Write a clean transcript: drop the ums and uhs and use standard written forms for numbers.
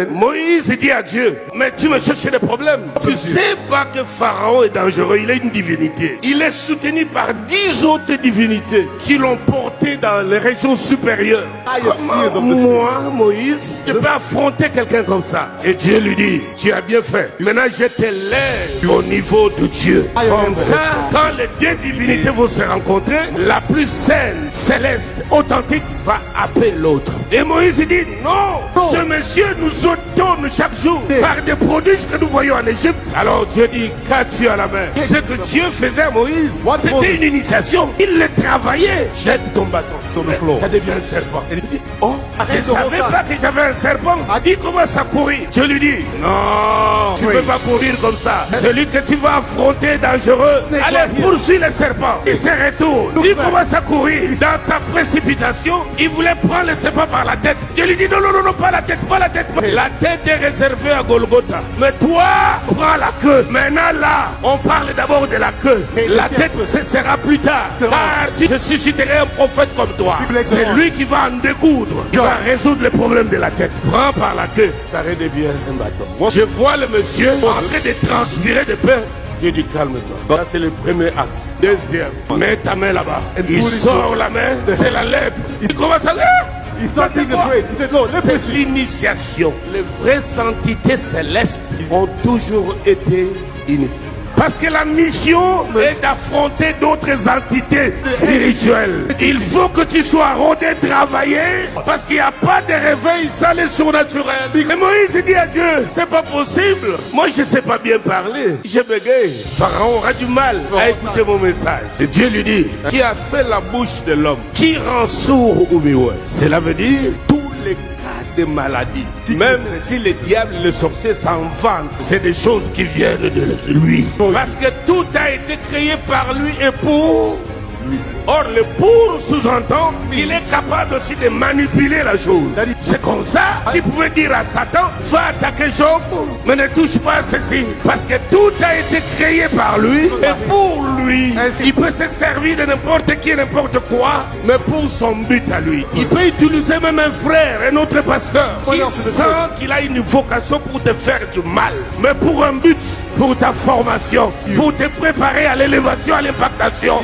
Moïse dit à Dieu, mais tu me cherches des problèmes. Tu sais pas que Pharaon est dangereux, il est une divinité. Il est soutenu par 10 autres divinités qui l'ont porté dans les régions supérieures. Comment moi, Moïse, je peux affronter quelqu'un comme ça? Et Dieu lui dit, tu as bien fait. Maintenant, je t'élève au niveau de Dieu. Comme ça, quand les deux divinités vont se rencontrer, la plus saine, céleste, authentique va appeler l'autre. Et Moïse dit, non, ce monsieur nous autonne chaque jour par des prodiges que nous voyons en Égypte. Alors Dieu dit, qu'as-tu à la main? Ce que Dieu faisait à Moïse, c'était une initiation. Il le travaillait. Jette ton bâton. Ça devient un serpent. Il dit, oh, je ne savais pas que j'avais un serpent. Il commence à courir. Dieu lui dit, non, tu ne peux pas courir comme ça. Celui que tu vas affronter est dangereux. Allez, poursuis le serpent. Il se retourne. Il commence à courir. Dans sa précipitation, il voulait prendre le serpent par la tête. Dieu lui dit, non, non, non, non, pas la tête, pas la tête. La tête est réservée à Golgotha. Mais toi, prends la queue. Maintenant là, on parle d'abord de la queue. La tête, ce sera plus tard. Car je susciterai un prophète comme toi. C'est lui qui va en découdre. Il va résoudre le problème de la tête. Prends par la queue. Ça redevient un bâton. Je vois le monsieur en train de transpirer de peur. Dieu dit, calme-toi. Ça, c'est le premier acte. Deuxième, mets ta main là-bas. Il sort la main, c'est la lèpre. Il commence à... C'est l'initiation. Les vraies entités célestes ont toujours été initiées. Parce que la mission est d'affronter d'autres entités spirituelles. Il faut que tu sois rodé, travaillé, parce qu'il n'y a pas de réveil sans le surnaturel. Mais Moïse dit à Dieu, c'est pas possible. Moi, je ne sais pas bien parler. Je bégaye. Pharaon aura du mal à écouter mon message. Et Dieu lui dit, qui a fait la bouche de l'homme? Qui rend sourd ou muet? Cela veut dire tous les cas de maladie. Même si les diables et les sorciers s'en vantent, c'est des choses qui viennent de lui. Parce que tout a été créé par lui et pour lui. Or, le pour sous-entend qu'il est capable aussi de manipuler la chose. C'est comme ça qu'il pouvait dire à Satan, va attaquer Job, mais ne touche pas à ceci. Parce que tout a été créé par lui et pour lui. Il peut se servir de n'importe qui, n'importe quoi, mais pour son but à lui. Il peut utiliser même un frère, un autre pasteur, qui sent qu'il a une vocation pour te faire du mal, mais pour un but, pour ta formation, pour te préparer à l'élévation, à l'impactation.